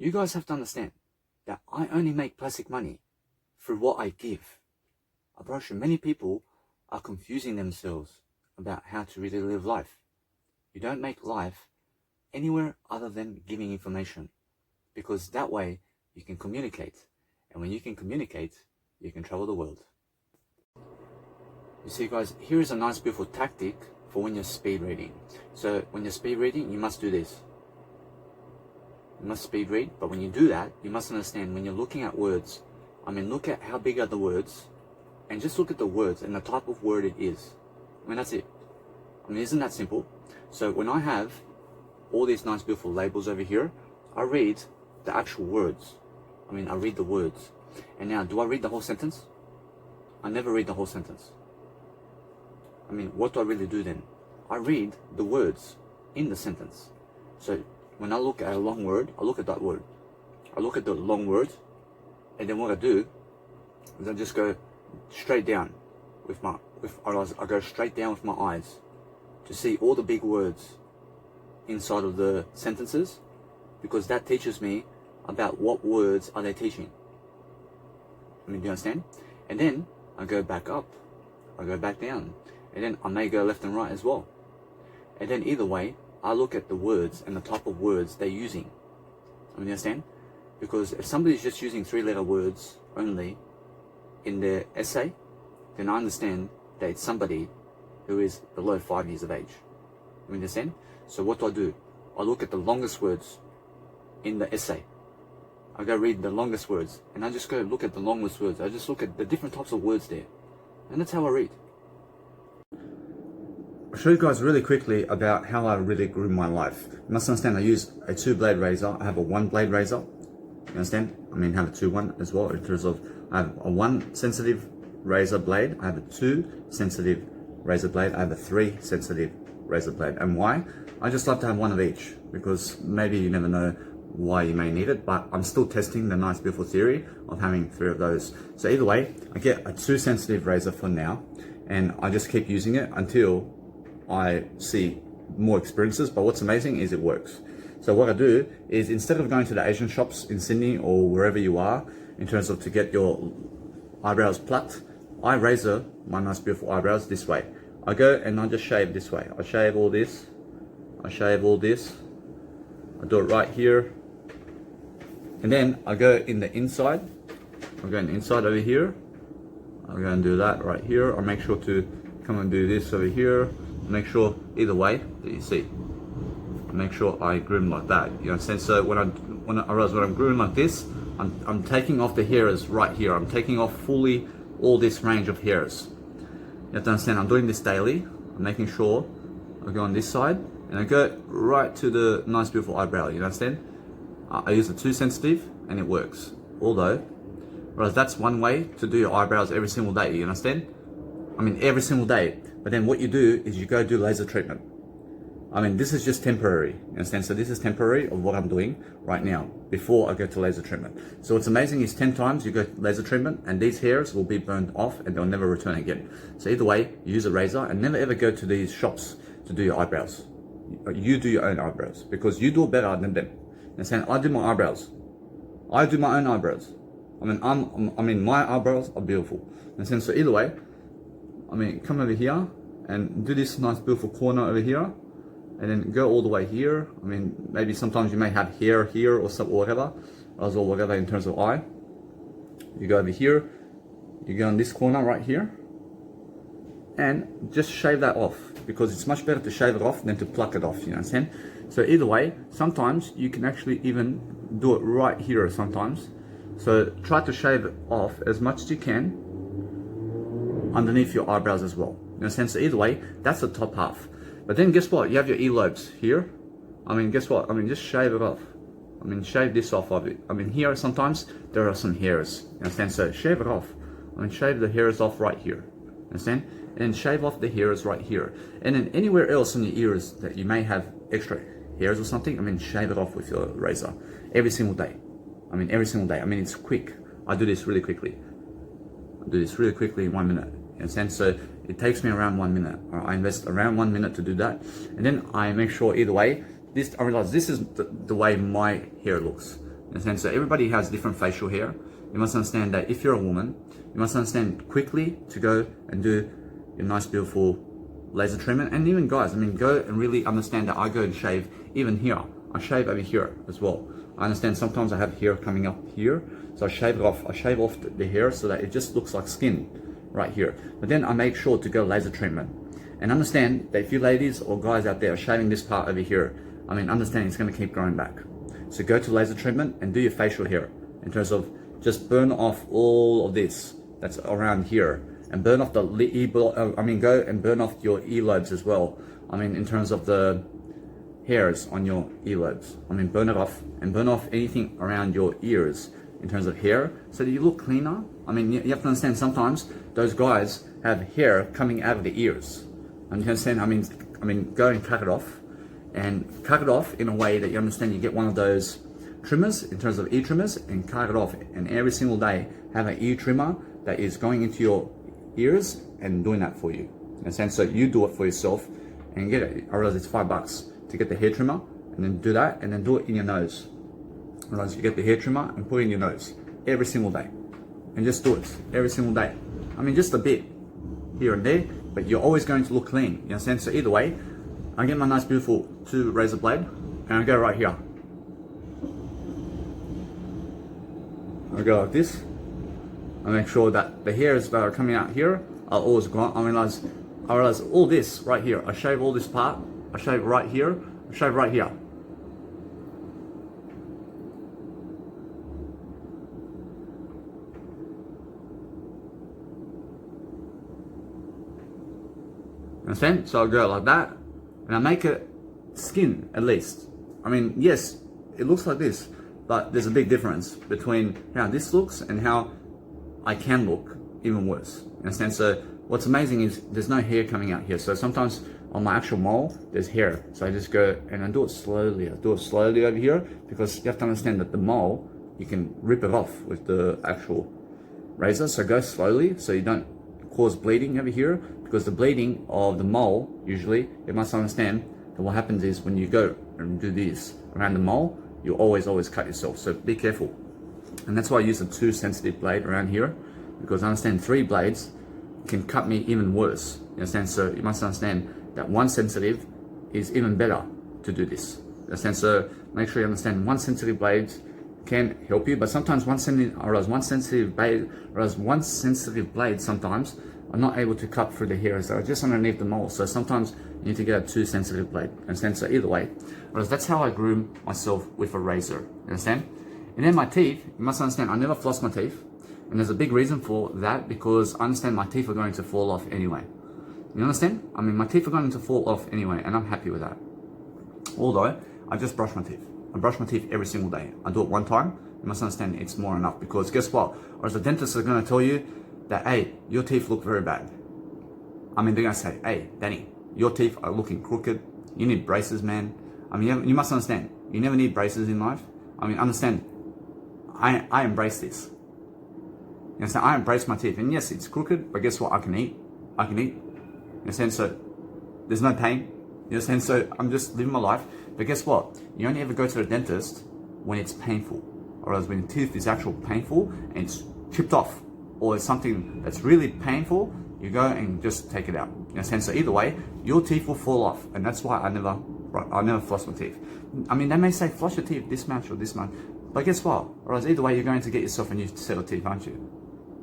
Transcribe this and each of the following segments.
You guys have to understand that I only make plastic money through what I give. I promise you, many people are confusing themselves about how to really live life. You don't make life anywhere other than giving information, because that way you can communicate, and when you can communicate, you can travel the world. You see guys, here is a nice beautiful tactic for when you're speed reading. So when you're speed reading, you must do this. You must speed read, but when you do that, you must understand when you're looking at words, look at how big are the words, and just look at the words and the type of word it is. That's it. Isn't that simple? So when I have all these nice beautiful labels over here, I read the actual words. I read the words. And now, do I read the whole sentence? I never read the whole sentence. What do I really do then? I read the words in the sentence. So when I look at a long word, I look at that word. I look at the long word, and then what I do is I just go straight down I go straight down with my eyes to see all the big words inside of the sentences, because that teaches me about what words are they teaching. Do you understand? And then I go back up, I go back down, and then I may go left and right as well. And then either way, I look at the words and the type of words they're using. You understand? Because if somebody's just using 3-letter words only in their essay, then I understand that it's somebody who is below 5 years of age. You understand? So what do? I look at the longest words in the essay. I go read the longest words, and I just go look at the longest words. I just look at the different types of words there. And that's how I read. I'll show you guys really quickly about how I really grew my life. You must understand I use a 2-blade razor. I have a 1-blade razor. You understand? Have a 2-1 as well, in terms of I have a 1 sensitive razor blade, I have a 2 sensitive razor blade, I have a 3 sensitive razor blade. And why? I just love to have one of each, because maybe you never know why you may need it, but I'm still testing the nice beautiful theory of having 3 of those. So either way, I get a 2 sensitive razor for now, and I just keep using it until I see more experiences. But what's amazing is it works. So what I do is, instead of going to the Asian shops in Sydney or wherever you are, in terms of to get your eyebrows plucked, I razor my nice beautiful eyebrows this way. I go and I just shave this way. I shave all this, I shave all this, I do it right here, and then I go in the inside. I go in the inside over here, I go and do that right here. I make sure to come and do this over here. Make sure either way that you see. Make sure I groom like that. You understand? So when I'm grooming like this, I'm taking off the hairs right here. I'm taking off fully all this range of hairs. You have to understand, I'm doing this daily. I'm making sure I go on this side and I go right to the nice beautiful eyebrow. You understand? I use the 2 sensitive and it works. Although, whereas that's one way to do your eyebrows every single day. You understand? Every single day. But then what you do is you go do laser treatment. This is just temporary, you understand? So this is temporary of what I'm doing right now before I go to laser treatment. So what's amazing is 10 times you go to laser treatment and these hairs will be burned off and they'll never return again. So either way, you use a razor, and never ever go to these shops to do your eyebrows. You do your own eyebrows, because you do it better than them. You understand? I do my eyebrows. I do my own eyebrows. My eyebrows are beautiful. You understand? So either way, come over here and do this nice beautiful corner over here, and then go all the way here. Maybe sometimes you may have hair here or some, or whatever in terms of eye. You go over here, you go on this corner right here, and just shave that off, because it's much better to shave it off than to pluck it off, you understand? So either way, sometimes you can actually even do it right here sometimes. So try to shave it off as much as you can underneath your eyebrows as well. You understand? So either way, that's the top half. But then guess what? You have your earlobes here. Guess what? Just shave it off. Shave this off of it. Here sometimes there are some hairs. You understand? So shave it off. Shave the hairs off right here. Understand? And then shave off the hairs right here. And then anywhere else in your ears that you may have extra hairs or something, shave it off with your razor. Every single day. Every single day. It's quick. I do this really quickly. In 1 minute. You understand? So it takes me around 1 minute. I invest around 1 minute to do that, and then I make sure either way. I realize this is the way my hair looks. You understand? So everybody has different facial hair. You must understand that if you're a woman, you must understand quickly to go and do your nice, beautiful laser treatment. And even guys, I mean, go and really understand that I go and shave even here. I shave over here as well. I understand sometimes I have hair coming up here, so I shave it off. I shave off the hair so that it just looks like skin right here. But then I make sure to go laser treatment. And understand that if you ladies or guys out there are shaving this part over here, I mean, understand it's going to keep growing back. So go to laser treatment and do your facial hair in terms of just burn off all of this that's around here, and burn off the go and burn off your earlobes as well. I mean, in terms of the hairs on your earlobes, I mean, burn it off, and burn off anything around your ears in terms of hair, so that you look cleaner. I mean, you have to understand sometimes those guys have hair coming out of the ears. And you understand? I mean, go and cut it off, and cut it off in a way that you understand. You get one of those trimmers in terms of ear trimmers and cut it off, and every single day have an ear trimmer that is going into your ears and doing that for you. You understand? So you do it for yourself and get it. I realize it's $5 to get the hair trimmer, and then do that, and then do it in your nose. Otherwise, you get the hair trimmer and put it in your nose every single day, and just do it every single day. I mean, just a bit here and there, but you're always going to look clean. You understand? So either way, I get my nice beautiful 2 razor blade, and I go right here. I go like this. I make sure that the hairs that are coming out here are always gone. I realize all this right here. I shave all this part. I shave right here. I shave right here. Understand? So I go like that, and I make it skin at least. I mean, yes, it looks like this, but there's a big difference between how this looks and how I can look even worse. You understand? So what's amazing is there's no hair coming out here. So sometimes on my actual mole, there's hair. So I just go and I do it slowly. I do it slowly over here, because you have to understand that the mole, you can rip it off with the actual razor. So go slowly so you don't cause bleeding over here, because the bleeding of the mole, usually, you must understand that what happens is when you go and do this around the mole, you always cut yourself. So be careful. And that's why I use a 2 sensitive blade around here, because I understand 3 blades can cut me even worse. You understand? So you must understand that 1 sensitive is even better to do this. You understand? So make sure you understand 1 sensitive blade can help you, but sometimes one sensitive blade sometimes are not able to cut through the hairs that are just underneath the mole. So sometimes you need to get a 2 sensitive blade. Understand? So either way, that's how I groom myself with a razor. Understand? And then my teeth, you must understand, I never floss my teeth. And there's a big reason for that, because I understand my teeth are going to fall off anyway. You understand? I mean, my teeth are going to fall off anyway, and I'm happy with that. Although, I just brush my teeth. I brush my teeth every single day. I do it 1 time. You must understand it's more enough, because guess what? Or as the dentist is going to tell you that, hey, your teeth look very bad. I mean, they're going to say, hey, Danny, your teeth are looking crooked. You need braces, man. I mean, you must understand, you never need braces in life. I mean, understand, I embrace this. You understand? I embrace my teeth. And yes, it's crooked, but guess what? I can eat. I can eat. You understand? So there's no pain. You understand? So I'm just living my life. But guess what? You only ever go to the dentist when it's painful. Or else when the tooth is actually painful and it's chipped off, or it's something that's really painful, you go and just take it out. You understand? So either way, your teeth will fall off. And that's why I never floss my teeth. I mean, they may say floss your teeth this much or this much. But guess what? Or else either way, you're going to get yourself a new set of teeth, aren't you?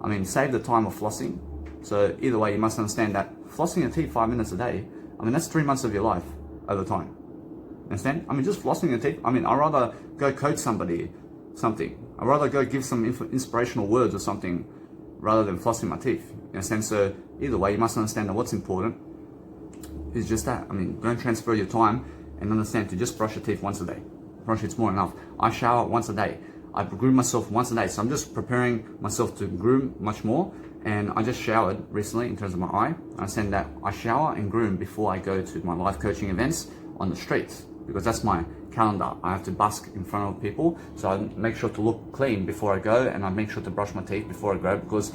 I mean, save the time of flossing. So either way, you must understand that flossing your teeth 5 minutes a day, I mean, that's 3 months of your life over time. Understand? I mean, just flossing your teeth. I mean, I'd rather go coach somebody something. I'd rather go give some inspirational words or something rather than flossing my teeth. You understand? So either way, you must understand that what's important is just that. I mean, don't transfer your time, and understand to just brush your teeth once a day. Brush, it's more enough. I shower once a day. I groom myself once a day. So I'm just preparing myself to groom much more. And I just showered recently in terms of my eye. I understand that I shower and groom before I go to my life coaching events on the streets, because that's my calendar. I have to busk in front of people. So I make sure to look clean before I go, and I make sure to brush my teeth before I go, because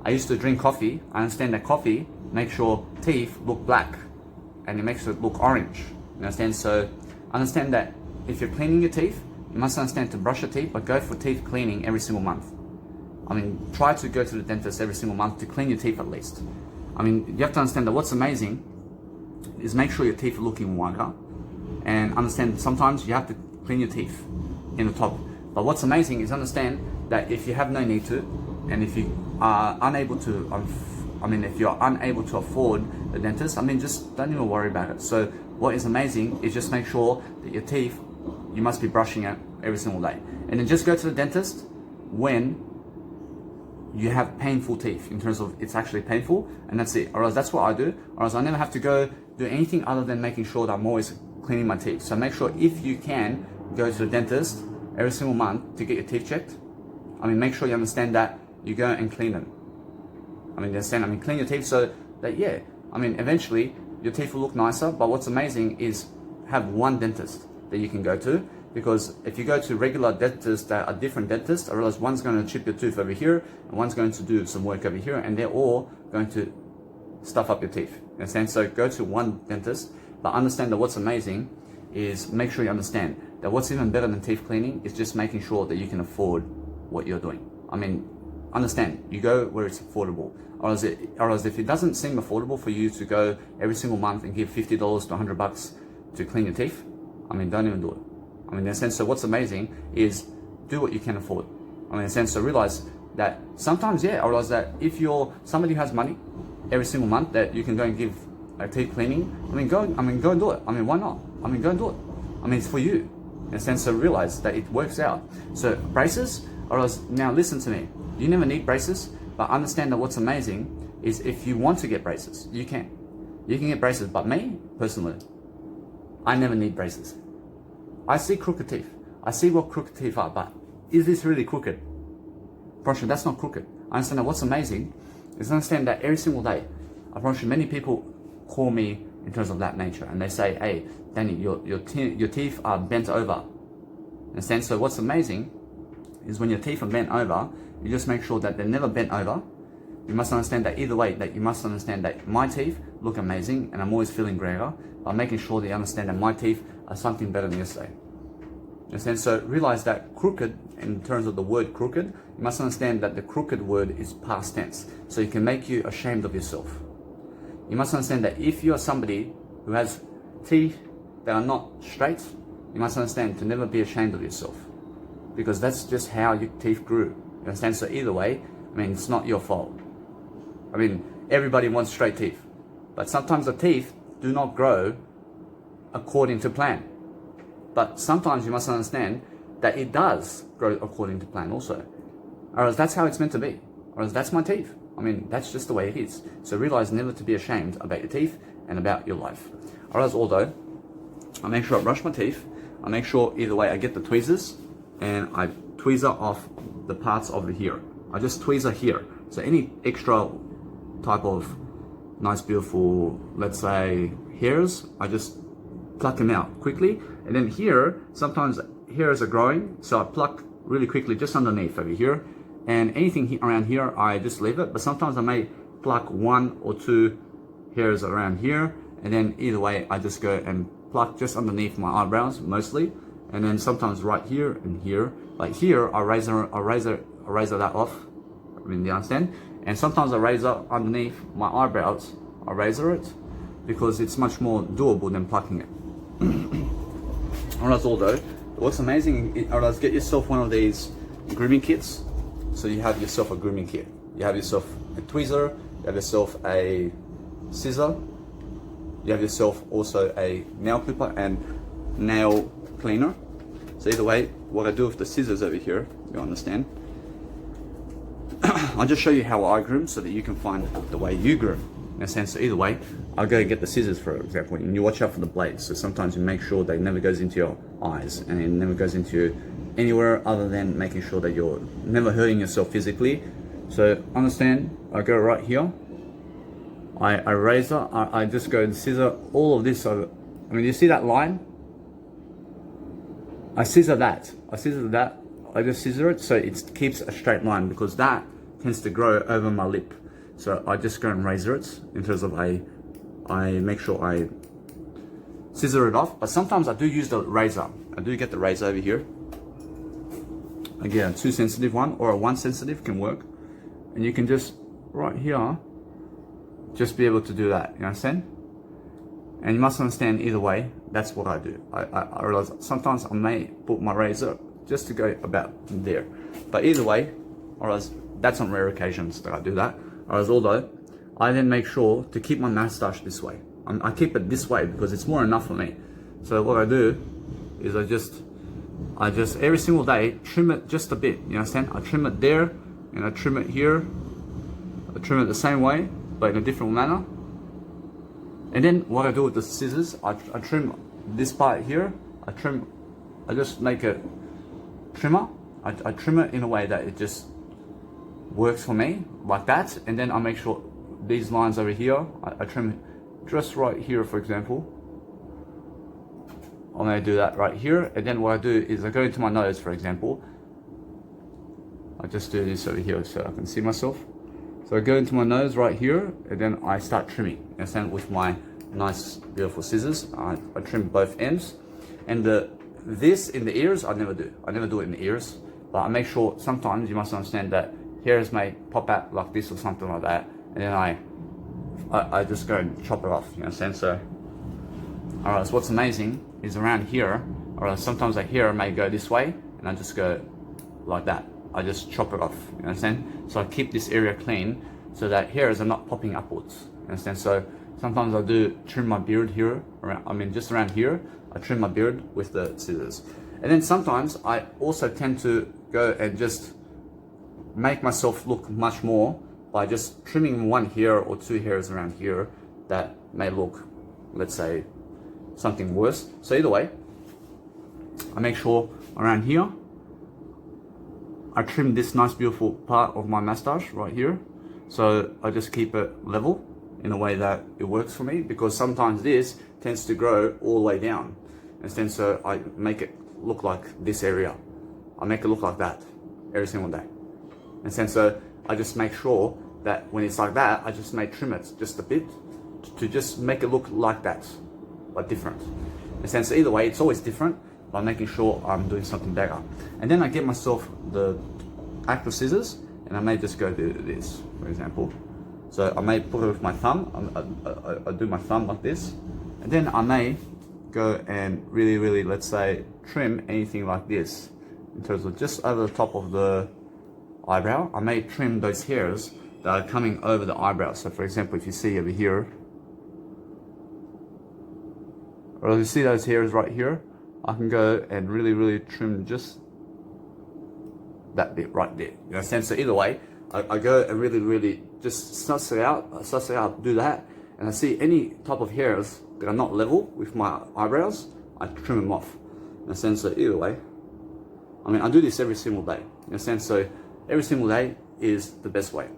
I used to drink coffee. I understand that coffee makes your teeth look black and it makes it look orange. You understand? So I understand that if you're cleaning your teeth, you must understand to brush your teeth, but go for teeth cleaning every single month. I mean, try to go to the dentist every single month to clean your teeth at least. I mean, you have to understand that what's amazing is make sure your teeth are looking whiter, and understand sometimes you have to clean your teeth in the top. But what's amazing is understand that if you have no need to, and if you are unable to, if you're unable to afford the dentist, just don't even worry about it. So what is amazing is just make sure that your teeth, you must be brushing it every single day. And then just go to the dentist when you have painful teeth, in terms of it's actually painful, and that's it. Or else that's what I do, or else I never have to go do anything other than making sure that I'm always cleaning my teeth. So make sure if you can go to the dentist every single month to get your teeth checked. Make sure you understand that you go and clean them. Clean your teeth so that, eventually your teeth will look nicer. But what's amazing is have one dentist that you can go to, because if you go to regular dentists that are different dentists, I realize one's going to chip your tooth over here and one's going to do some work over here, and they're all going to stuff up your teeth. You understand? So go to one dentist, but understand that what's amazing is make sure you understand that what's even better than teeth cleaning is just making sure that you can afford what you're doing. Understand, you go where it's affordable. Or else if it doesn't seem affordable for you to go every single month and give $50 to $100 to clean your teeth, don't even do it. In a sense, so what's amazing is do what you can afford. In a sense, so realize that sometimes, I realize that if you're somebody who has money every single month that you can go and give a teeth cleaning, go and do it. Why not? Go and do it. It's for you. In a sense, so realize that it works out. So braces, or else, now listen to me. You never need braces, but understand that what's amazing is if you want to get braces, you can. You can get braces, but me, personally, I never need braces. I see crooked teeth. I see what crooked teeth are, but is this really crooked? Promise you, that's not crooked. I understand that what's amazing is understand that every single day, I promise you, many people call me in terms of that nature, and they say, hey, Danny, your teeth are bent over. Understand? So what's amazing is when your teeth are bent over, you just make sure that they're never bent over. You must understand that either way, that you must understand that my teeth look amazing and I'm always feeling greater, by making sure that you understand that my teeth are something better than yesterday. Understand? So realize that crooked, in terms of the word crooked, you must understand that the crooked word is past tense. So it can make you ashamed of yourself. You must understand that if you are somebody who has teeth that are not straight, you must understand to never be ashamed of yourself, because that's just how your teeth grew. You understand? So either way, it's not your fault. Everybody wants straight teeth, but sometimes the teeth do not grow according to plan. But sometimes you must understand that it does grow according to plan also. Or else that's how it's meant to be. Or else that's my teeth. That's just the way it is. So realize never to be ashamed about your teeth and about your life. Or else, although I make sure I brush my teeth, I make sure either way I get the tweezers and I tweezer off the parts over here. I just tweezer here. So any extra type of nice, beautiful, let's say, hairs, I just pluck them out quickly. And then here, sometimes hairs are growing, so I pluck really quickly just underneath over here. And anything around here, I just leave it. But sometimes I may pluck 1 or 2 hairs around here. And then either way, I just go and pluck just underneath my eyebrows, mostly. And then sometimes right here and here. Like here, I razor that off. Do you understand? And sometimes I razor underneath my eyebrows. I razor it because it's much more doable than plucking it. Alright, although what's amazing, alright, get yourself one of these grooming kits. So you have yourself a grooming kit. You have yourself a tweezer, you have yourself a scissor, you have yourself also a nail clipper and nail cleaner. So either way, what I do with the scissors over here, you understand, I'll just show you how I groom so that you can find the way you groom. In a sense, so either way, I'll go and get the scissors, for example, and you watch out for the blades. So sometimes you make sure they never goes into your eyes and it never goes into anywhere other than making sure that you're never hurting yourself physically. So understand, I go right here, I razor, I just go and scissor all of this over. You see that line? I scissor that, I just scissor it so it keeps a straight line, because that tends to grow over my lip. So I just go and razor it in terms of I make sure I scissor it off. But sometimes I do use the razor. I do get the razor over here. again, a 2 sensitive one or a 1 sensitive can work. And you can just, right here, just be able to do that, you understand? And you must understand either way, that's what I do. I realize sometimes I may put my razor just to go about there. But either way, that's on rare occasions that I do that. Although, I then make sure to keep my mustache this way. I keep it this way because it's more enough for me. So what I do is I just every single day trim it just a bit, you understand? I trim it there and I trim it here. I trim it the same way but in a different manner. And then what I do with the scissors, I trim this part here. I just make a trimmer. I trim it in a way that it just works for me like that. And then I make sure these lines over here, I trim just right here, for example. I'm going to do that right here. And then what I do is I go into my nose, for example. I just do this over here so I can see myself. So I go into my nose right here, and then I start trimming. You understand? With my nice, beautiful scissors, I trim both ends. And this in the ears, I never do. I never do it in the ears. But I make sure sometimes you must understand that hairs may pop out like this or something like that. And then I just go and chop it off. You understand? So, alright, so what's amazing is around here, or sometimes a hair may go this way, and I just go like that. I just chop it off, you understand? So I keep this area clean so that hairs are not popping upwards, you understand? So sometimes I do trim my beard here, just around here, I trim my beard with the scissors. And then sometimes I also tend to go and just make myself look much more by just trimming one hair or 2 hairs around here that may look, let's say, something worse. So either way, I make sure around here I trim this nice beautiful part of my mustache right here. So I just keep it level in a way that it works for me, because sometimes this tends to grow all the way down. And so I make it look like this area. I make it look like that every single day. And so I just make sure that when it's like that, I just may trim it just a bit to just make it look like that, but different. And so either way, it's always different by making sure I'm doing something better. And then I get myself the actual scissors, and I may just go do this, for example. So I may put it with my thumb. I do my thumb like this, and then I may go and really, let's say, trim anything like this in terms of just over the top of the eyebrow. I may trim those hairs that are coming over the eyebrow. So for example, if you see over here, or you see those hairs right here, I can go and really trim just that bit right there. You understand? So either way, I go and really just suss it out, do that, and I see any type of hairs that are not level with my eyebrows, I trim them off. You understand? So either way, I do this every single day. You understand? So every single day is the best way.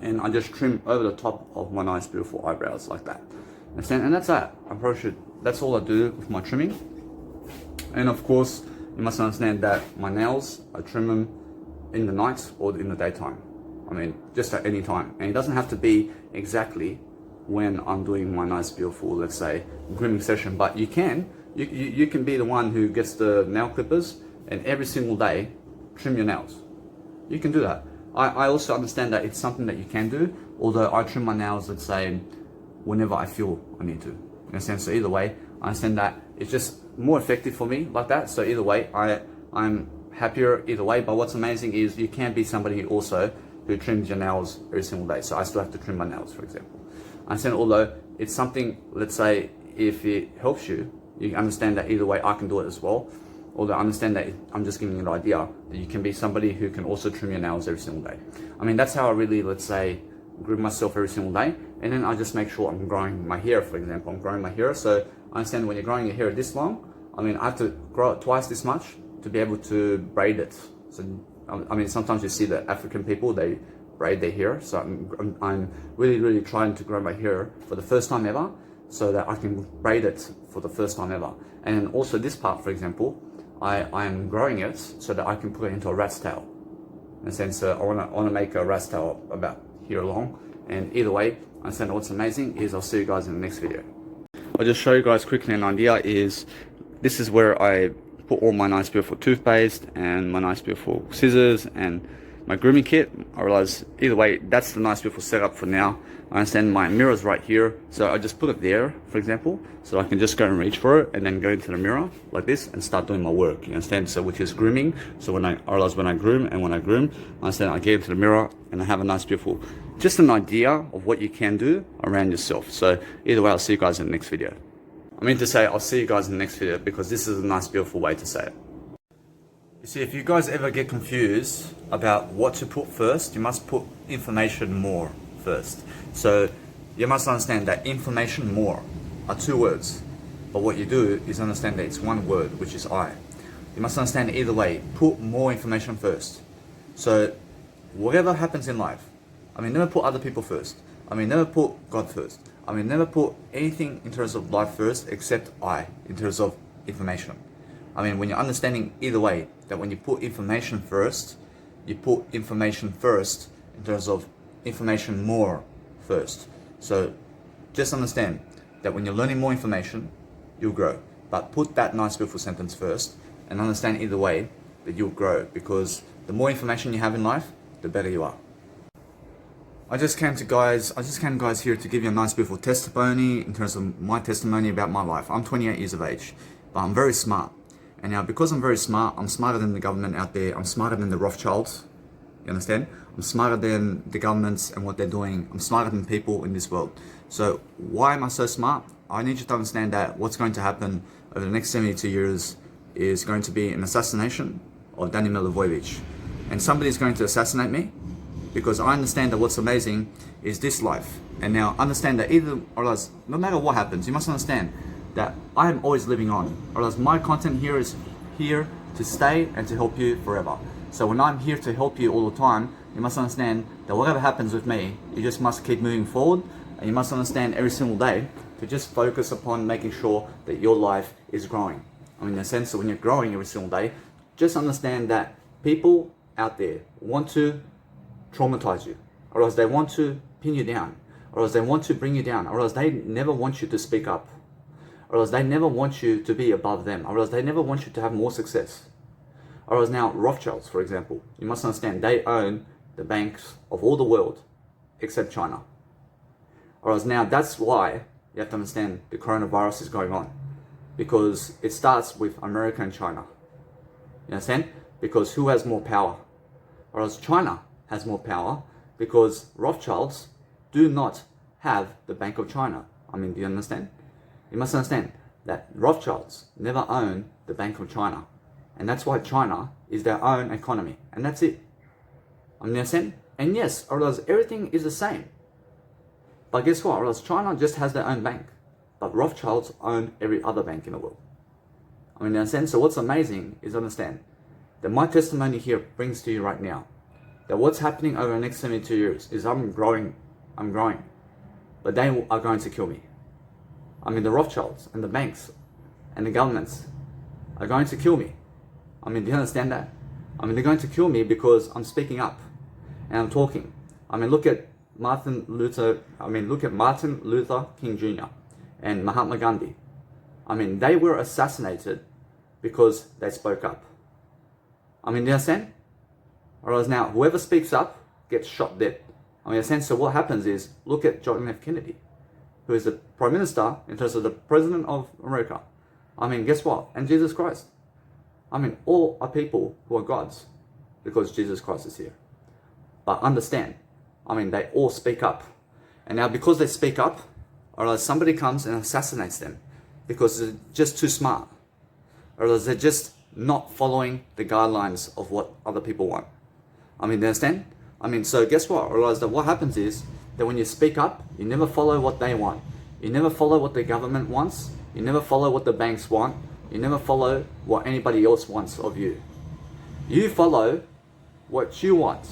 And I just trim over the top of my nice beautiful eyebrows like that. Understand? And that's that. That's all I do with my trimming. And of course, you must understand that my nails, I trim them in the night or in the daytime. Just at any time. And it doesn't have to be exactly when I'm doing my nice, beautiful, let's say, grooming session. But you can be the one who gets the nail clippers and every single day trim your nails. You can do that. I also understand that it's something that you can do, although I trim my nails, let's say, whenever I feel I need to. In a sense, so either way, I understand that it's just more effective for me like that. So either way, I'm happier either way. But what's amazing is you can be somebody also who trims your nails every single day. So I still have to trim my nails, for example. I understand, although it's something, let's say, if it helps you, you understand that either way I can do it as well. Although I understand that I'm just giving you an idea that you can be somebody who can also trim your nails every single day. That's how I really, let's say, groom myself every single day. And then I just make sure I'm growing my hair, for example. I'm growing my hair. So I understand when you're growing your hair this long, I have to grow it twice this much to be able to braid it. So, sometimes you see the African people, they braid their hair. So I'm really trying to grow my hair for the first time ever so that I can braid it for the first time ever. And also this part, for example, I am growing it so that I can put it into a rat's tail. In a sense, I want to make a rat's tail about here long. And either way, I understand what's amazing is I'll see you guys in the next video. I'll just show you guys quickly an idea is, this is where I put all my nice beautiful toothpaste and my nice beautiful scissors and my grooming kit. I realized either way, that's the nice beautiful setup for now. I understand my mirror's right here, so I just put it there, for example, so I can just go and reach for it and then go into the mirror like this and start doing my work, you understand? So which is grooming. So I realize when I groom, I understand I get into the mirror and I have a nice beautiful, just an idea of what you can do around yourself. So either way, I'll see you guys in the next video. I mean to say I'll see you guys in the next video because this is a nice beautiful way to say it. You see, if you guys ever get confused about what to put first, you must put information more first. So you must understand that information more are two words, but what you do is understand that it's one word, which is I. You must understand either way, put more information first. So whatever happens in life, I mean, never put other people first. I mean, never put God first. I mean, never put anything in terms of life first except I, in terms of information. I mean, when you're understanding either way, that when you put information first, you put information first in terms of information more first. So just understand that when you're learning more information, you'll grow. But put that nice beautiful sentence first and understand either way that you'll grow, because the more information you have in life, the better you are. I just came guys here to give you a nice beautiful testimony in terms of my testimony about my life. I'm 28 years of age, but I'm very smart. And now because I'm very smart, I'm smarter than the government out there. I'm smarter than the Rothschilds. You understand? I'm smarter than the governments and what they're doing. I'm smarter than people in this world. So why am I so smart? I need you to understand that what's going to happen over the next 72 years is going to be an assassination of Danny Milivojevic. And somebody's going to assassinate me because I understand that what's amazing is this life. And now understand that either or else, no matter what happens, you must understand that I am always living on, or else my content here is here to stay and to help you forever. So when I'm here to help you all the time, you must understand that whatever happens with me, you just must keep moving forward, and you must understand every single day to just focus upon making sure that your life is growing. I mean, in a sense that when you're growing every single day, just understand that people out there want to traumatize you, or else they want to pin you down, or else they want to bring you down, or else they never want you to speak up, or else they never want you to be above them, or else they never want you to have more success. Or else now Rothschilds, for example, you must understand they own the banks of all the world except China. Or else now that's why you have to understand the coronavirus is going on, because it starts with America and China. You understand? Because who has more power? Or else China has more power because Rothschilds do not have the Bank of China. I mean, do you understand? You must understand that Rothschilds never own the Bank of China. And that's why China is their own economy. And that's it. I mean, you understand? And yes, or else everything is the same. But guess what? Or else China just has their own bank. But Rothschilds own every other bank in the world. I mean, you understand? So what's amazing is understand that my testimony here brings to you right now that what's happening over the next 72 years is I'm growing. But they are going to kill me. I mean, the Rothschilds and the banks and the governments are going to kill me. I mean, do you understand that? I mean, they're going to kill me because I'm speaking up and I'm talking. I mean, look at Martin Luther King Jr. and Mahatma Gandhi. I mean, they were assassinated because they spoke up. I mean, do you understand? Or else now, whoever speaks up gets shot dead. I mean, in a sense, so what happens is, look at John F. Kennedy, who is the Prime Minister in terms of the President of America. I mean, guess what? And Jesus Christ. I mean, all are people who are gods because Jesus Christ is here. But understand, I mean, they all speak up. And now because they speak up, or else somebody comes and assassinates them because they're just too smart. Or else they're just not following the guidelines of what other people want. I mean, do you understand? I mean, so guess what? Or else that what happens is that when you speak up, you never follow what they want. You never follow what the government wants. You never follow what the banks want. You never follow what anybody else wants of you. You follow what you want.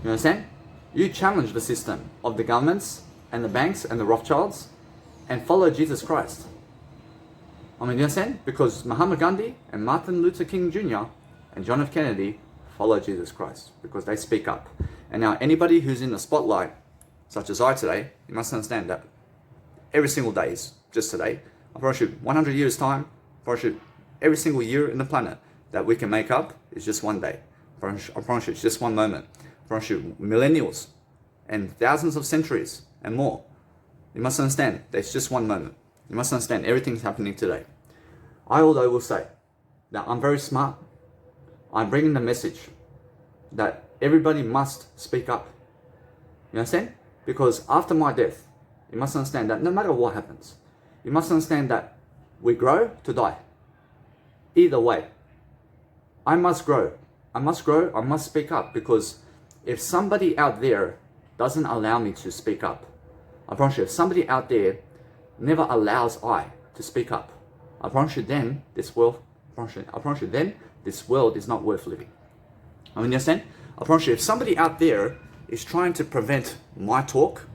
You understand? You challenge the system of the governments and the banks and the Rothschilds and follow Jesus Christ. I mean, you understand? Because Mahatma Gandhi and Martin Luther King Jr. and John F. Kennedy follow Jesus Christ because they speak up. And now anybody who's in the spotlight, such as I today, you must understand that every single day is just today. I'll probably shoot 100 years time, probably shoot every single year in the planet that we can make up is just one day. I promise you, it's just one moment. I promise you, millennials and thousands of centuries and more. You must understand that it's just one moment. You must understand everything's happening today. I, although, will say that I'm very smart. I'm bringing the message that everybody must speak up. You understand? Because after my death, you must understand that no matter what happens, you must understand that we grow to die. Either way, I must grow. I must speak up, because if somebody out there doesn't allow me to speak up, I promise you, if somebody out there never allows I to speak up, I promise you then this world, I promise you then this world is not worth living. I mean, you understand? I promise you, if somebody out there is trying to prevent my talk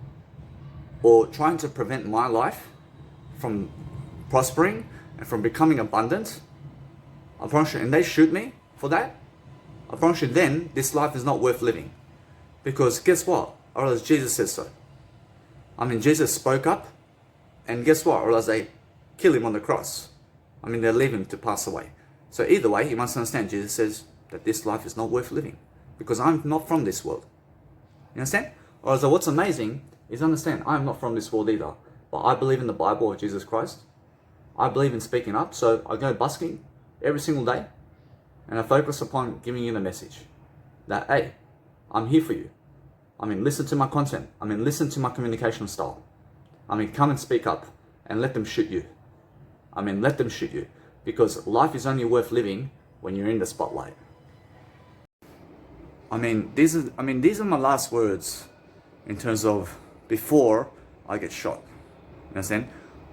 or trying to prevent my life from prospering and from becoming abundant, I promise you, and they shoot me for that, I promise you then this life is not worth living. Because guess what? Or else Jesus says so. I mean, Jesus spoke up, and guess what? Or else they kill him on the cross. I mean, they leave him to pass away. So either way, you must understand, Jesus says that this life is not worth living, because I'm not from this world. You understand? Or else what's amazing is, understand, I'm not from this world either, but I believe in the Bible of Jesus Christ. I believe in speaking up, so I go busking every single day, and I focus upon giving you the message that, hey, I'm here for you. I mean, listen to my content. I mean, listen to my communication style. I mean, come and speak up and let them shoot you. I mean, let them shoot you, because life is only worth living when you're in the spotlight. I mean, these are my last words in terms of before I get shot. You understand?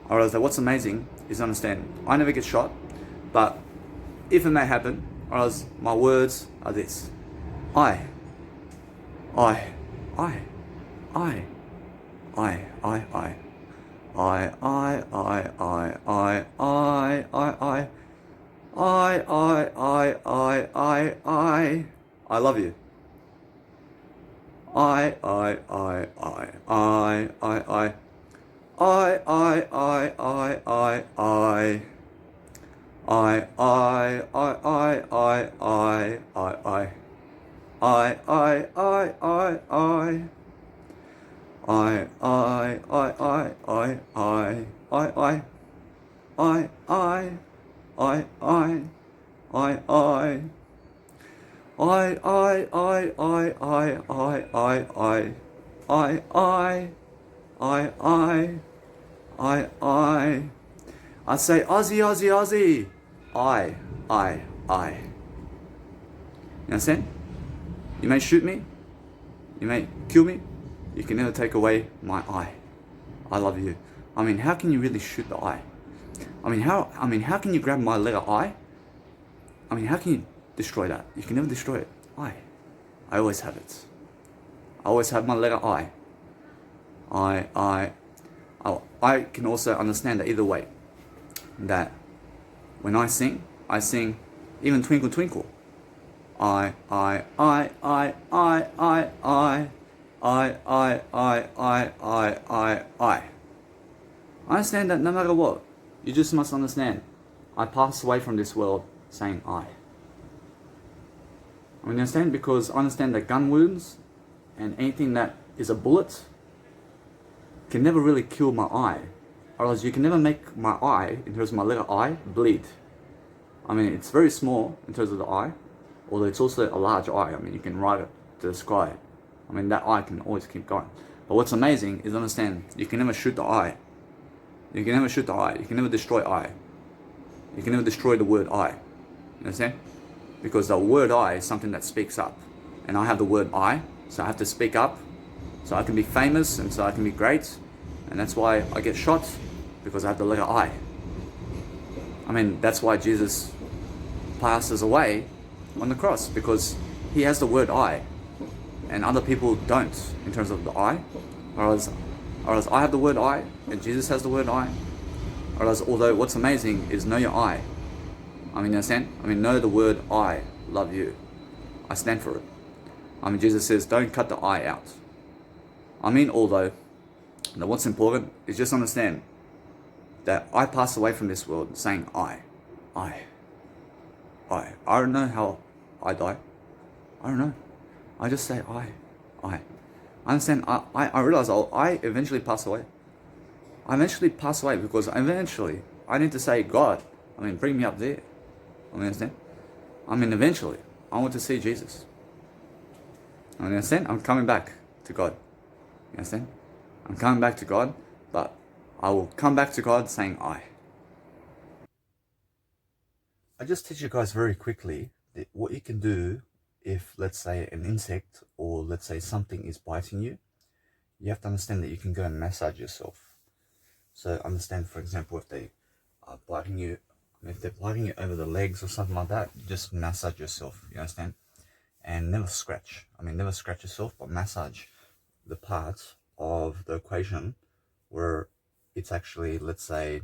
Or else what's amazing is, understand, I never get shot, but if it may happen, or else my words are this: I, I, I, I, I, I, I. I love you. I say Aussie, Aussie, Aussie. I. You understand? You may shoot me, you may kill me, you can never take away my I. I love you. I mean, how can you really shoot the I? I mean, how can you grab my letter I? I mean, how can you destroy that? You can never destroy it. I always have it. I always have my letter I. I can also understand that either way. That when I sing even Twinkle Twinkle. I understand that no matter what, you just must understand, I pass away from this world saying I. I mean, understand, because I understand that gun wounds and anything that is a bullet can never really kill my eye, or else you can never make my eye, in terms of my letter I, bleed. I mean, it's very small in terms of the eye, although it's also a large eye. I mean, you can write it to the sky. I mean, that eye can always keep going. But what's amazing is, understand, you can never shoot the eye. You can never shoot the eye. You can never destroy I. You can never destroy the word I. You understand? Because the word I is something that speaks up. And I have the word I, so I have to speak up, so I can be famous and so I can be great. And that's why I get shot, because I have the letter I. I mean, that's why Jesus passes away on the cross, because he has the word I, and other people don't, in terms of the I. Or else I have the word I, and Jesus has the word I. Or else, although what's amazing is, know your I. I mean, you understand? I mean, know the word I love you. I stand for it. I mean, Jesus says, don't cut the I out. I mean, although, what's important is just understand that I pass away from this world saying I. I don't know how I die. I don't know. I just say I. I understand. I realize I eventually pass away. I eventually pass away because eventually I need to say, God, bring me up there. Understand? Eventually I want to see Jesus. Understand? I'm coming back to God. You understand? I'm coming back to God, but I will come back to God saying I. I just teach you guys very quickly that what you can do if, let's say, an insect or let's say something is biting you, you have to understand that you can go and massage yourself. So understand, for example, if they are biting you, if they're biting you over the legs or something like that, just massage yourself, you understand? And never scratch. Never scratch yourself, but massage the parts of the equation where it's actually, let's say,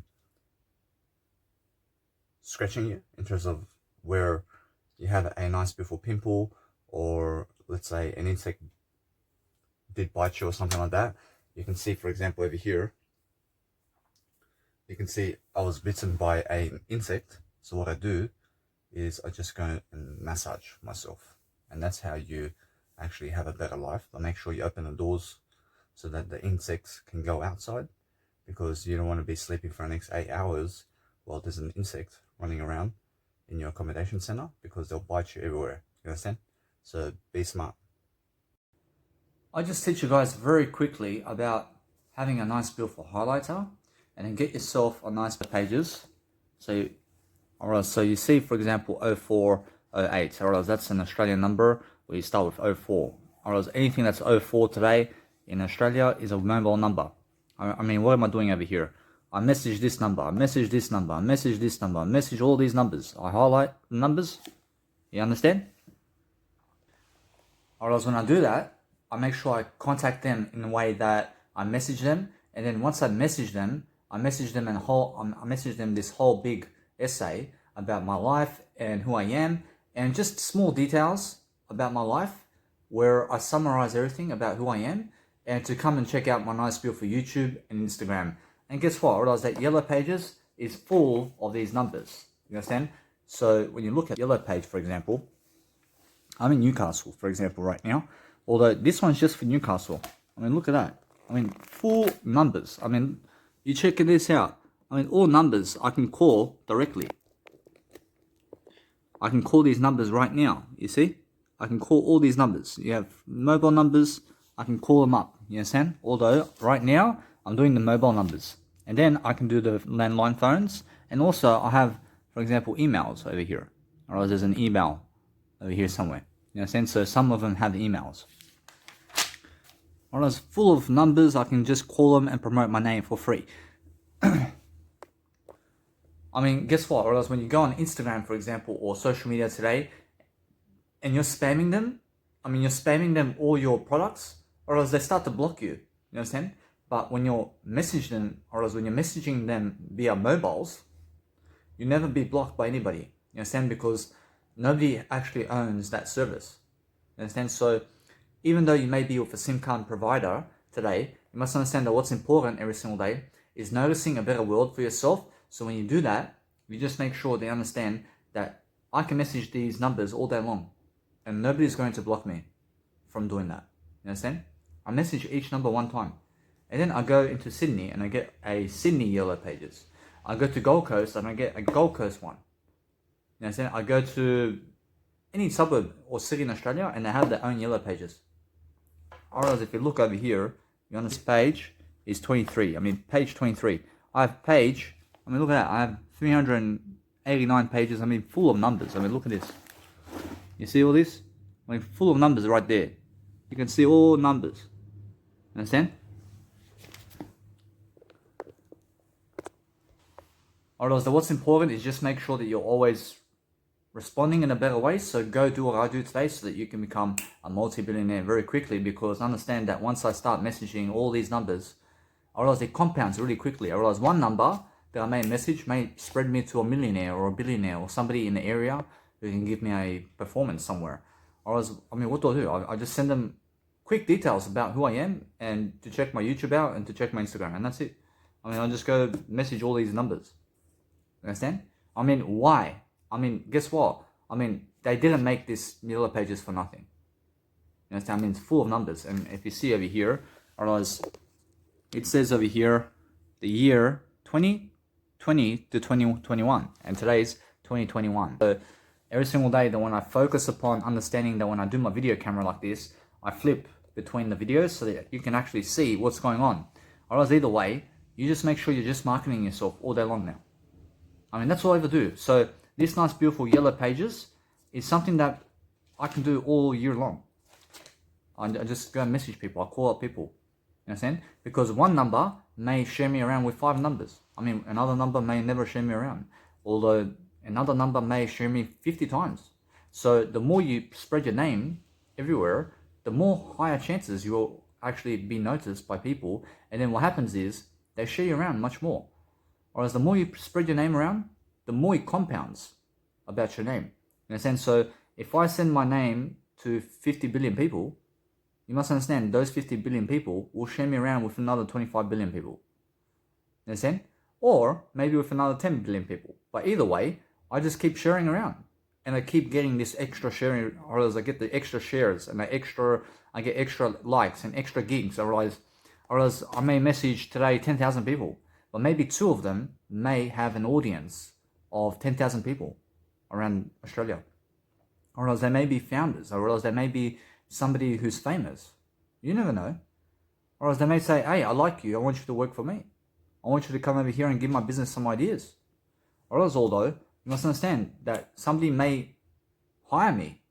scratching you in terms of where you have a nice beautiful pimple, or let's say an insect did bite you or something like that. You can see, for example, over here, you can see I was bitten by an insect. So what I do is I just go and massage myself, and that's how you actually have a better life. But make sure you open the doors so that the insects can go outside, because you don't want to be sleeping for the next 8 hours while there's an insect running around in your accommodation center, because they'll bite you everywhere. You understand? So be smart. I just teach you guys very quickly about having a nice beautiful highlighter, and then get yourself a nice pages. So, alright, so you see, for example, 0408. Alright, that's an Australian number where you start with 04. Alright, anything that's 04 today in Australia is a mobile number. What am I doing over here? I message this number, I message this number, I message this number, I message all these numbers. I highlight the numbers. You understand? Alright, when I do that, I make sure I contact them in a way that I message them, and then once I message them I message them this whole big essay about my life and who I am, and just small details about my life where I summarize everything about who I am, and to come and check out my nice beautiful YouTube and Instagram. And guess what? I realize that Yellow Pages is full of these numbers. You understand? So when you look at Yellow Page, for example, I'm in Newcastle, for example, right now. Although this one's just for Newcastle. Look at that. Full numbers. You check this out. All numbers I can call directly. I can call these numbers right now. You see? I can call all these numbers. You have mobile numbers. I can call them up. You understand? Although right now I'm doing the mobile numbers, and then I can do the landline phones, and also I have, for example, emails over here. Or there's an email over here somewhere. You understand? So some of them have emails. Or it's full of numbers. I can just call them and promote my name for free. Guess what? Or else when you go on Instagram, for example, or social media today, and you're spamming them, you're spamming them all your products, or else they start to block you. You understand? But when you're messaging them, or else when you're messaging them via mobiles, you never be blocked by anybody. You understand? Because nobody actually owns that service. You understand? So even though you may be with a SIM card provider today, you must understand that what's important every single day is noticing a better world for yourself. So when you do that, you just make sure they understand that I can message these numbers all day long, and nobody's going to block me from doing that. You understand? I message each number one time, and then I go into Sydney and I get a Sydney Yellow Pages. I go to Gold Coast and I get a Gold Coast one. You understand? I go to any suburb or city in Australia and they have their own Yellow Pages. Or if you look over here, you're on this page is 23. Page 23. I have page. Look at that. I have 389 pages. Full of numbers. Look at this. You see all this? Full of numbers right there. You can see all numbers. Understand? Alright, so what's important is just make sure that you're always responding in a better way. So go do what I do today so that you can become a multi-billionaire very quickly, because understand that once I start messaging all these numbers, I realize it compounds really quickly. I realize one number that I may message may spread me to a millionaire or a billionaire or somebody in the area who can give me a performance somewhere. Or else, what do? I just send them quick details about who I am and to check my YouTube out and to check my Instagram, and that's it. I just go message all these numbers. You understand? Why? Guess what? I mean, they didn't make this yellow pages for nothing. You understand? I mean, it's full of numbers. And if you see over here, otherwise, it says over here, the year 2020 to 2021. And today's 2021. So every single day that when I focus upon understanding that when I do my video camera like this, I flip between the videos so that you can actually see what's going on. Otherwise, either way, you just make sure you're just marketing yourself all day long now. I mean, that's all I ever do. So this nice, beautiful yellow pages is something that I can do all year long. I just go and message people. I call up people. You understand? Because one number may share me around with 5 numbers. I mean, another number may never share me around. Although another number may share me 50 times. So the more you spread your name everywhere, the more higher chances you will actually be noticed by people. And then what happens is they share you around much more. Whereas the more you spread your name around, the more it compounds about your name. In a sense, so if I send my name to 50 billion people, you must understand those 50 billion people will share me around with another 25 billion people. You understand? Or maybe with another 10 billion people. But either way, I just keep sharing around. And I keep getting this extra sharing, or else I get the extra shares and I get extra likes and extra gigs. Or else I may message today 10,000 people, but maybe 2 of them may have an audience of 10,000 people around Australia. Or else they may be founders, or else they may be somebody who's famous. You never know. Or else they may say, hey, I like you, I want you to work for me. I want you to come over here and give my business some ideas. Or else, although, you must understand that somebody may hire me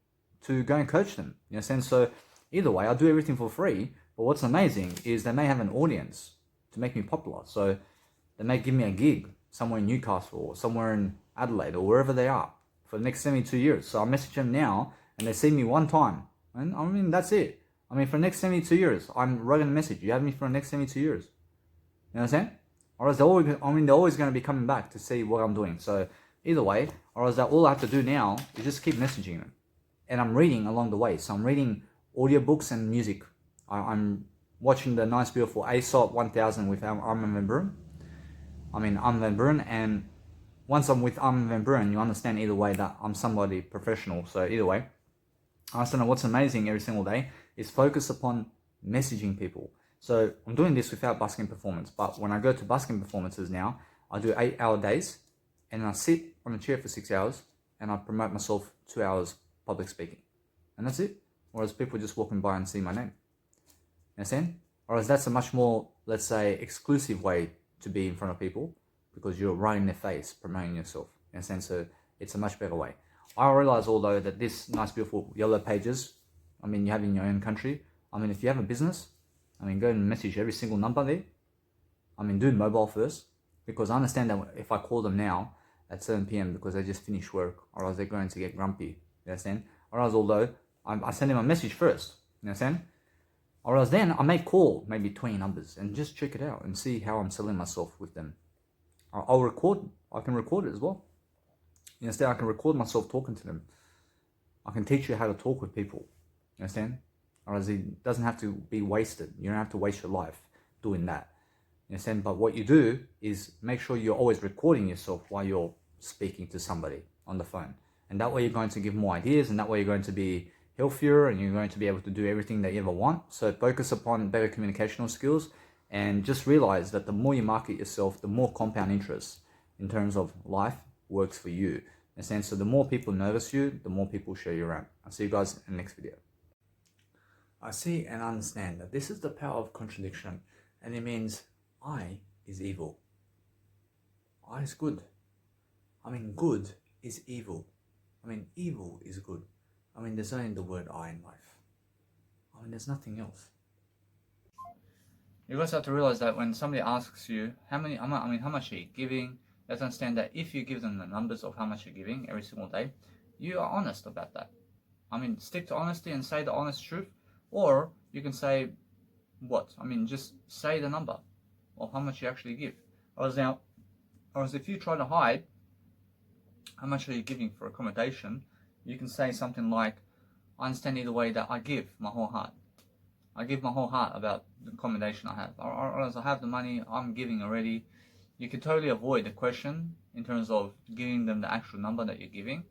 to go and coach them. You understand? So either way, I do everything for free. But what's amazing is they may have an audience to make me popular. So they may give me a gig somewhere in Newcastle or somewhere in Adelaide or wherever they are for the next 72 years. So I message them now and they see me one time. And I mean, that's it. I mean, for the next 72 years, I'm writing a message. You have me for the next 72 years. You understand? Or else they're always going to be coming back to see what I'm doing. So either way, or else all I have to do now is just keep messaging them. And I'm reading along the way. So I'm reading audiobooks and music. I'm watching the nice, beautiful ASOP 1000 with Armin van Buuren. Armin van Buuren. And once I'm with Armin van Buuren, you understand either way that I'm somebody professional. So either way, I understand what's amazing every single day is focus upon messaging people. So I'm doing this without busking performance. But when I go to busking performances now, I do 8-hour days. And I sit on a chair for 6 hours and I promote myself 2 hours public speaking. And that's it. Whereas people just walking by and see my name. Understand? Whereas that's a much more, let's say, exclusive way to be in front of people because you're right in their face promoting yourself. Understand? So it's a much better way. I realize, although, that this nice, beautiful yellow pages, you have in your own country. If you have a business, go and message every single number there. Do mobile first because I understand that if I call them now, at 7 p.m. because they just finished work, or else they're going to get grumpy. You understand? Or else, although I send them a message first. You understand? Or else then I may call maybe 20 numbers and just check it out and see how I'm selling myself with them. I'll record. I can record it as well. You understand? I can record myself talking to them. I can teach you how to talk with people. You understand? Or else it doesn't have to be wasted. You don't have to waste your life doing that. You understand? But what you do is make sure you're always recording yourself while you're speaking to somebody on the phone. And that way you're going to give more ideas, and that way you're going to be healthier and you're going to be able to do everything that you ever want. So focus upon better communicational skills and just realize that the more you market yourself, the more compound interest in terms of life works for you. In a sense, so the more people notice you, the more people share you around. I'll see you guys in the next video. I see and understand that this is the power of contradiction, and it means I is evil. I is good. Good is evil. Evil is good. There's only the word I in life. There's nothing else. You guys have to realize that when somebody asks you how much are you giving, you have to understand that if you give them the numbers of how much you're giving every single day, you are honest about that. Stick to honesty and say the honest truth, or you can say what? Just say the number of how much you actually give. Or if you try to hide how much are you giving for accommodation, you can say something like, I understand either way that I give my whole heart. I give my whole heart about the accommodation I have. Or else I have the money, I'm giving already. You can totally avoid the question in terms of giving them the actual number that you're giving.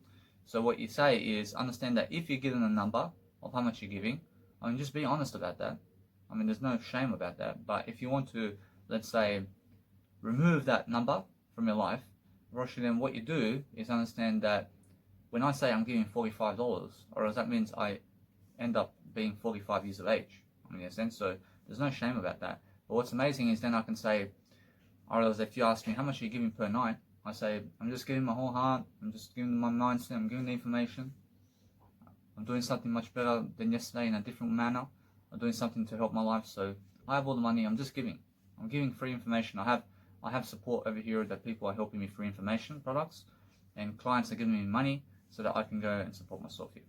So what you say is understand that if you're given a number of how much you're giving, I mean, just be honest about that. I mean, there's no shame about that. But if you want to, let's say, remove that number from your life, then what you do is understand that when I say I'm giving $45, or else that means I end up being 45 years of age. I mean, in a sense, so there's no shame about that. But what's amazing is then I can say, or else if you ask me how much are you giving per night, I say I'm just giving my whole heart. I'm just giving my mindset. I'm giving the information. I'm doing something much better than yesterday in a different manner. I'm doing something to help my life. So I have all the money. I'm just giving. I'm giving free information. I have support over here that people are helping me free information products, and clients are giving me money so that I can go and support myself here.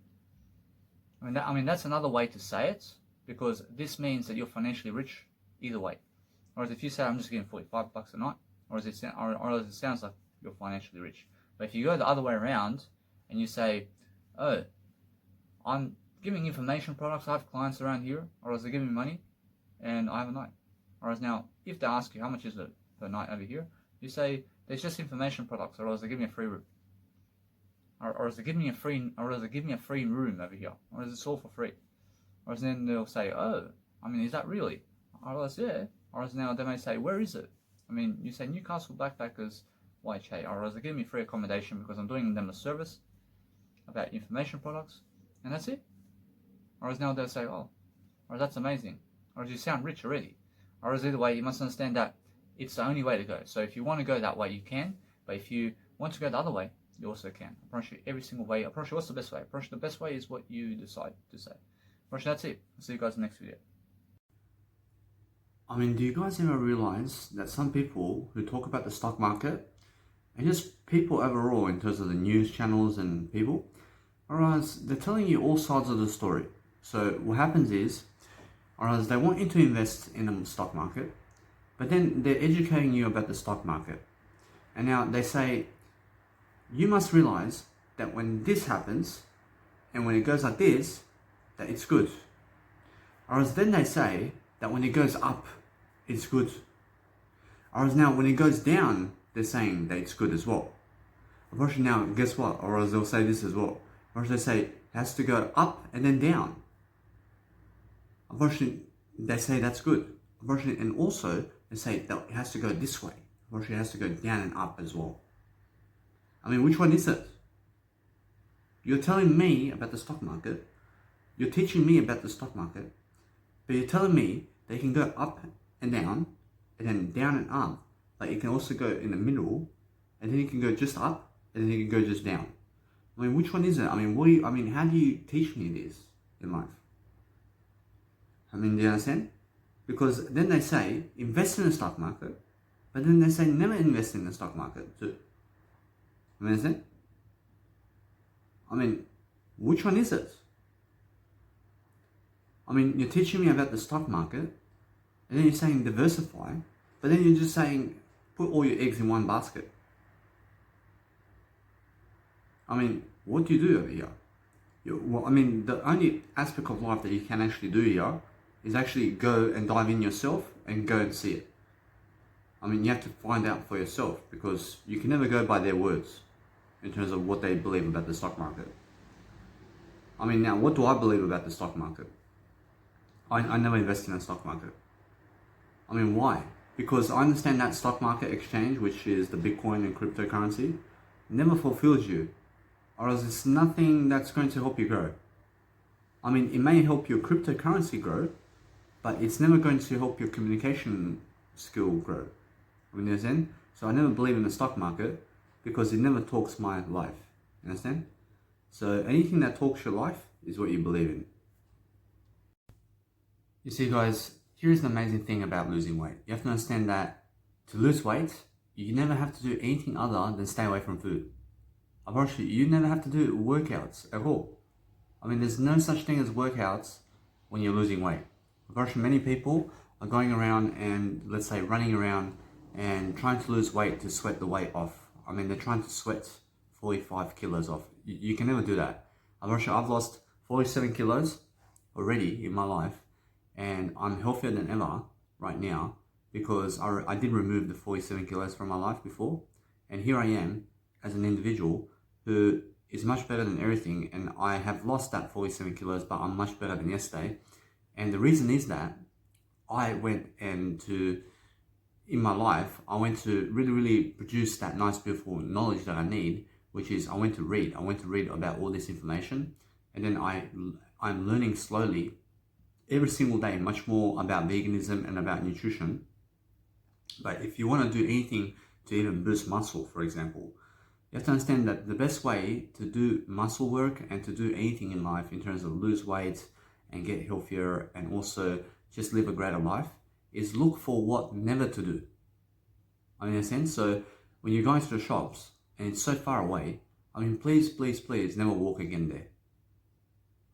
I mean that's another way to say it, because this means that you're financially rich either way. Whereas if you say I'm just giving $45 a night, or as it sounds like you're financially rich. But if you go the other way around and you say, oh, I'm giving information products, I have clients around here, or else they're giving me money, and I have a night. Whereas now, if they ask you how much is it per night over here, you say there's just information products, or else they give me a free room, or else they give me a free room over here, or else it's all for free. Or else then they'll say, oh, I mean, is that really? Or else yeah. Or else now they may say, where is it? I mean, you say Newcastle Backpackers YH, or else they give me free accommodation because I'm doing them a service about information products, and that's it. Or else now they'll say, oh, or that's amazing. Or you sound rich already. Or else either way, you must understand that it's the only way to go. So if you want to go that way, you can. But if you want to go the other way, you also can. I promise you every single way. I promise you what's the best way. I promise you the best way is what you decide to say. I promise you that's it. I'll see you guys in the next video. I mean, do you guys ever realize that some people who talk about the stock market, and just people overall in terms of the news channels and people, whereas they're telling you all sides of the story. So what happens is, whereas they want you to invest in the stock market, but then they're educating you about the stock market. And now they say, you must realize that when this happens, and when it goes like this, that it's good. Whereas then they say that when it goes up, it's good. Whereas now when it goes down, they're saying that it's good as well. Unfortunately now, guess what? Or else they'll say this as well. Or else they say it has to go up and then down. Unfortunately, they say that's good. Unfortunately, and also they say that it has to go this way. Unfortunately, it has to go down and up as well. I mean, which one is it? You're telling me about the stock market. You're teaching me about the stock market. But you're telling me they can go up and then down and up. Like you can also go in the middle, and then you can go just up, and then you can go just down. I mean, which one is it? I mean, how do you teach me this in life? I mean, do you understand? Because then they say invest in the stock market, but then they say never invest in the stock market too. You understand? I mean, which one is it? I mean, you're teaching me about the stock market, and then you're saying diversify, but then you're just saying put all your eggs in one basket. I mean, what do you do over here? Well, I mean, the only aspect of life that you can actually do here is actually go and dive in yourself and go and see it. I mean, you have to find out for yourself, because you can never go by their words in terms of what they believe about the stock market. I mean, now, what do I believe about the stock market? I never invest in the stock market. I mean, why? Because I understand that stock market exchange, which is the Bitcoin and cryptocurrency, never fulfills you, or else it's nothing that's going to help you grow. I mean, it may help your cryptocurrency grow, but it's never going to help your communication skill grow. I mean, you understand? So I never believe in the stock market because it never talks my life. You understand? So anything that talks your life is what you believe in. You see, guys, here's the amazing thing about losing weight. You have to understand that to lose weight, you never have to do anything other than stay away from food. I promise you never have to do workouts at all. I mean, there's no such thing as workouts when you're losing weight. I promise you many people are going around and, let's say, running around and trying to lose weight to sweat the weight off. I mean, they're trying to sweat 45 kilos off. You can never do that. I promise you, I've lost 47 kilos already in my life, and I'm healthier than ever right now because I did remove the 47 kilos from my life before, and here I am as an individual who is much better than everything, and I have lost that 47 kilos, but I'm much better than yesterday. And the reason is that I went in my life, I went to really produce that nice, beautiful knowledge that I need, which is I went to read. I went to read about all this information, and then I'm learning slowly every single day much more about veganism and about nutrition. But if you want to do anything to even boost muscle, for example, you have to understand that the best way to do muscle work and to do anything in life in terms of lose weight and get healthier and also just live a greater life is look for what never to do. I mean, in a sense, so when you're going to the shops and it's so far away, I mean, please never walk again there.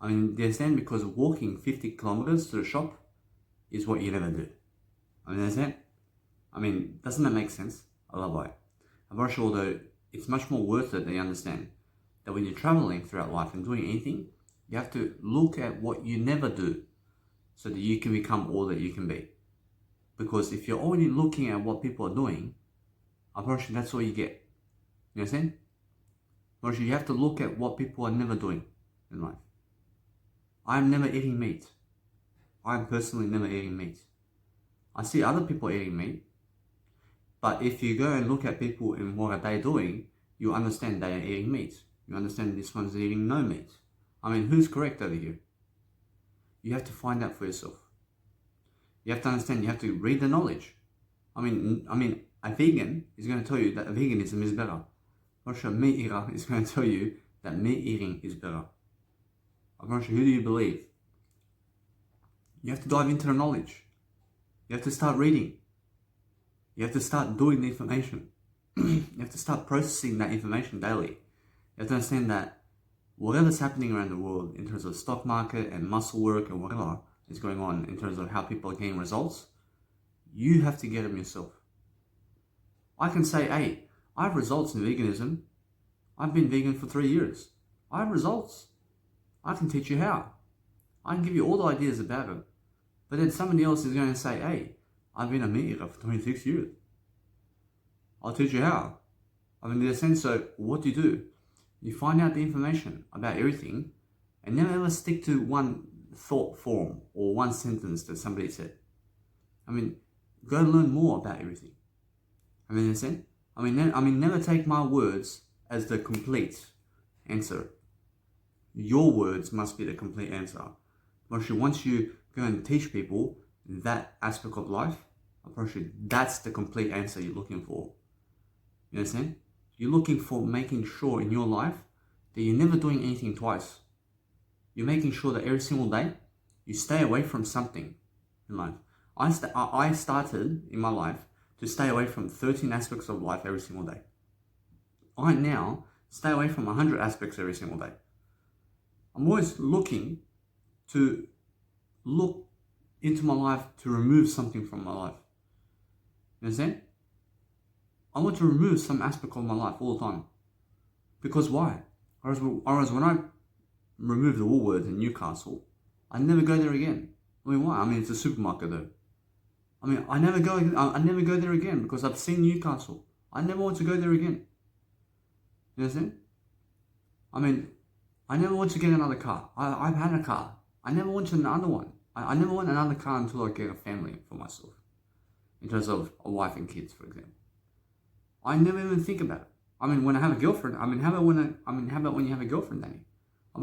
I mean, do you understand? Because walking 50 kilometers to the shop is what you never do. I mean, understand? I mean, doesn't that make sense? I love it. I'm very sure though, it's much more worth it that you understand that when you're traveling throughout life and doing anything, you have to look at what you never do so that you can become all that you can be. Because if you're already looking at what people are doing, unfortunately, that's all you get. You understand? Unfortunately, you have to look at what people are never doing in life. I'm never eating meat. I'm personally never eating meat. I see other people eating meat, but if you go and look at people and what are they doing, you understand they are eating meat. You understand this one's eating no meat. I mean, who's correct over here? You have to find out for yourself. You have to understand, you have to read the knowledge. I mean, a vegan is going to tell you that veganism is better. I'm sure a meat eater is going to tell you that meat eating is better. I'm not sure, who do you believe? You have to dive into the knowledge. You have to start reading. You have to start doing the information. You have to start processing that information daily. You have to understand that whatever's happening around the world in terms of stock market and muscle work and whatever is going on in terms of how people are getting results, you have to get them yourself. I can say, hey, I have results in veganism. I've been vegan for 3 years. I have results. I can teach you how. I can give you all the ideas about it. But then somebody else is going to say, hey, I've been a meat eater for 26 years. I'll teach you how. I mean, in a sense, so what do? You find out the information about everything and never ever stick to one thought form or one sentence that somebody said. I mean, go and learn more about everything. I mean, in a sense, never take my words as the complete answer. Your words must be the complete answer. Once you go and teach people that aspect of life, that's the complete answer you're looking for. You understand? You're looking for making sure in your life that you're never doing anything twice. You're making sure that every single day you stay away from something in life. I started in my life to stay away from 13 aspects of life every single day. I now stay away from 100 aspects every single day. I'm always looking to look into my life to remove something from my life. You understand? I want to remove some aspect of my life all the time. Because why? Whereas when I remove the Woolworths in Newcastle, I never go there again. I mean, why? I mean, it's a supermarket though. I mean, I never go there again because I've seen Newcastle. I never want to go there again. You understand? I mean, I never want to get another car. I've had a car. I never want another one. I never want another car until I get a family for myself. In terms of a wife and kids, for example. I never even think about it. I mean, when I have a girlfriend, how about when you have a girlfriend, Danny? I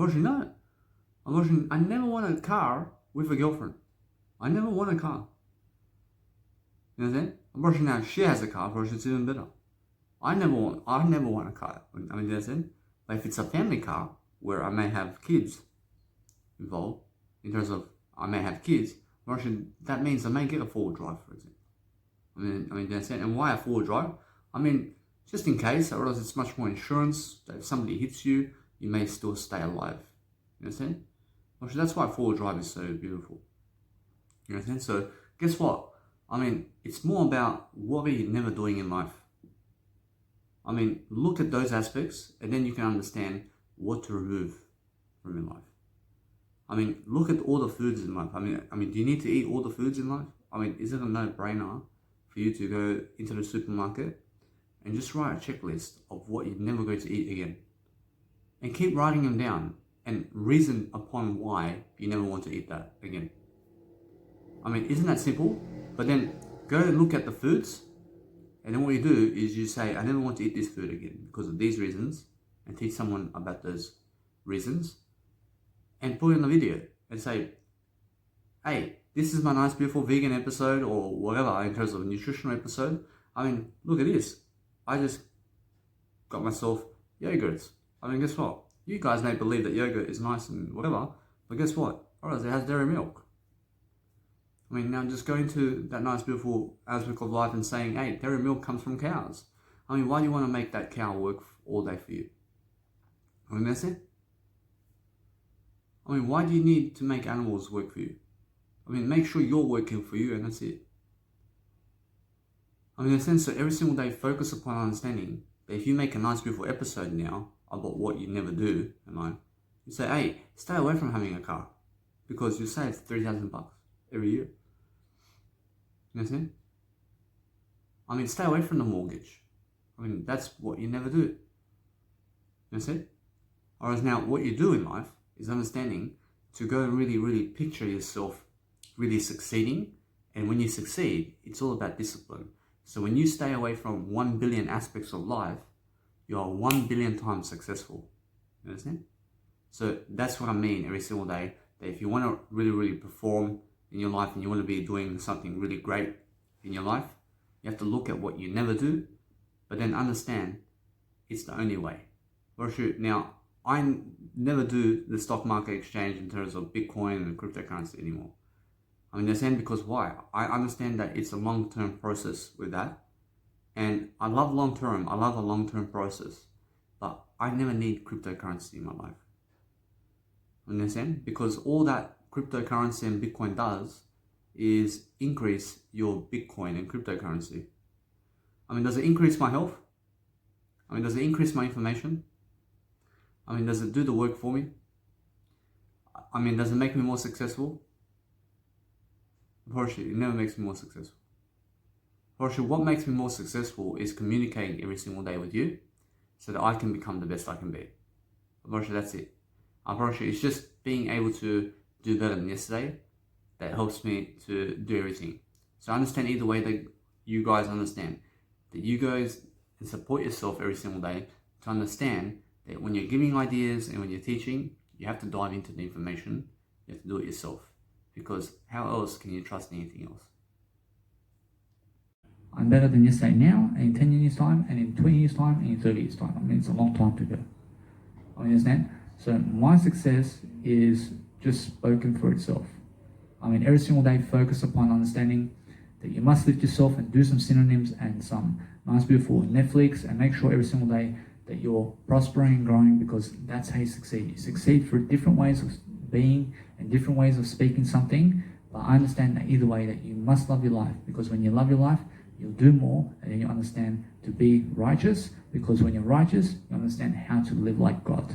never want a car with a girlfriend. I never want a car. You know what I'm saying? Unfortunately, now she has a car, it's even better. I never want a car. I mean, you know what I'm saying? But if it's a family car where I may have kids involved, in terms of I may have kids, unfortunately, that means I may get a four-wheel drive, for example. I mean, you know what I'm saying? And why a four-wheel drive? I mean, just in case, otherwise it's much more insurance that if somebody hits you, you may still stay alive. You understand? Actually, that's why four-wheel drive is so beautiful. You understand? So, guess what? I mean, it's more about what are you never doing in life. I mean, look at those aspects and then you can understand what to remove from your life. I mean, look at all the foods in life. I mean, do you need to eat all the foods in life? I mean, is it a no-brainer for you to go into the supermarket and just write a checklist of what you're never going to eat again? and keep writing them down and reason upon why you never want to eat that again. I mean, isn't that simple? But then go and look at the foods, and then what you do is you say, I never want to eat this food again because of these reasons, and teach someone about those reasons, and put it in the video and say, hey, this is my nice beautiful vegan episode or whatever in terms of a nutritional episode. I mean, look at this. I just got myself yogurts. I mean, guess what? You guys may believe that yogurt is nice and whatever, but guess what? Alright, it has dairy milk. I mean, now just going to that nice beautiful aspect of life and saying, hey, dairy milk comes from cows. I mean, why do you want to make that cow work all day for you? I mean, that's it. I mean, why do you need to make animals work for you? I mean, make sure you're working for you and that's it. I mean, in a sense, so every single day focus upon understanding that if you make a nice beautiful episode now about what you never do in life, you say, hey, stay away from having a car because you save $3,000 every year. You understand? I mean, stay away from the mortgage. I mean, that's what you never do. You understand? Whereas now, what you do in life is understanding to go and really picture yourself really succeeding. And when you succeed, it's all about discipline. So when you stay away from 1 billion aspects of life, you are 1 billion times successful. You understand? So that's what I mean every single day. That if you want to really perform in your life and you want to be doing something really great in your life, you have to look at what you never do, but then understand it's the only way. Well, shoot, now I never do the stock market exchange in terms of Bitcoin and cryptocurrency anymore. I understand because why? I understand that it's a long-term process with that. And I love long-term. I love a long-term process. But I never need cryptocurrency in my life. Understand? Because all that cryptocurrency and Bitcoin does is increase your Bitcoin and cryptocurrency. I mean, does it increase my health? I mean, does it increase my information? I mean, does it do the work for me? I mean, does it make me more successful? Unfortunately, it never makes me more successful. Unfortunately, what makes me more successful is communicating every single day with you so that I can become the best I can be. Unfortunately, that's it. Unfortunately, it's just being able to do better than yesterday that helps me to do everything. So I understand either way that you guys understand. That you guys support yourself every single day to understand that when you're giving ideas and when you're teaching, you have to dive into the information. You have to do it yourself. Because how else can you trust anything else? I'm better than yesterday now, and in 10 years' time, and in 20 years' time, and in 30 years' time. I mean, it's a long time to go. I understand? So my success is just spoken for itself. I mean, every single day, focus upon understanding that you must lift yourself and do some synonyms and some nice, beautiful Netflix, and make sure every single day that you're prospering and growing, because that's how you succeed. You succeed through different ways of being and different ways of speaking something, but I understand that either way that you must love your life, because when you love your life, you'll do more, and then you understand to be righteous, because when you're righteous, you understand how to live like God.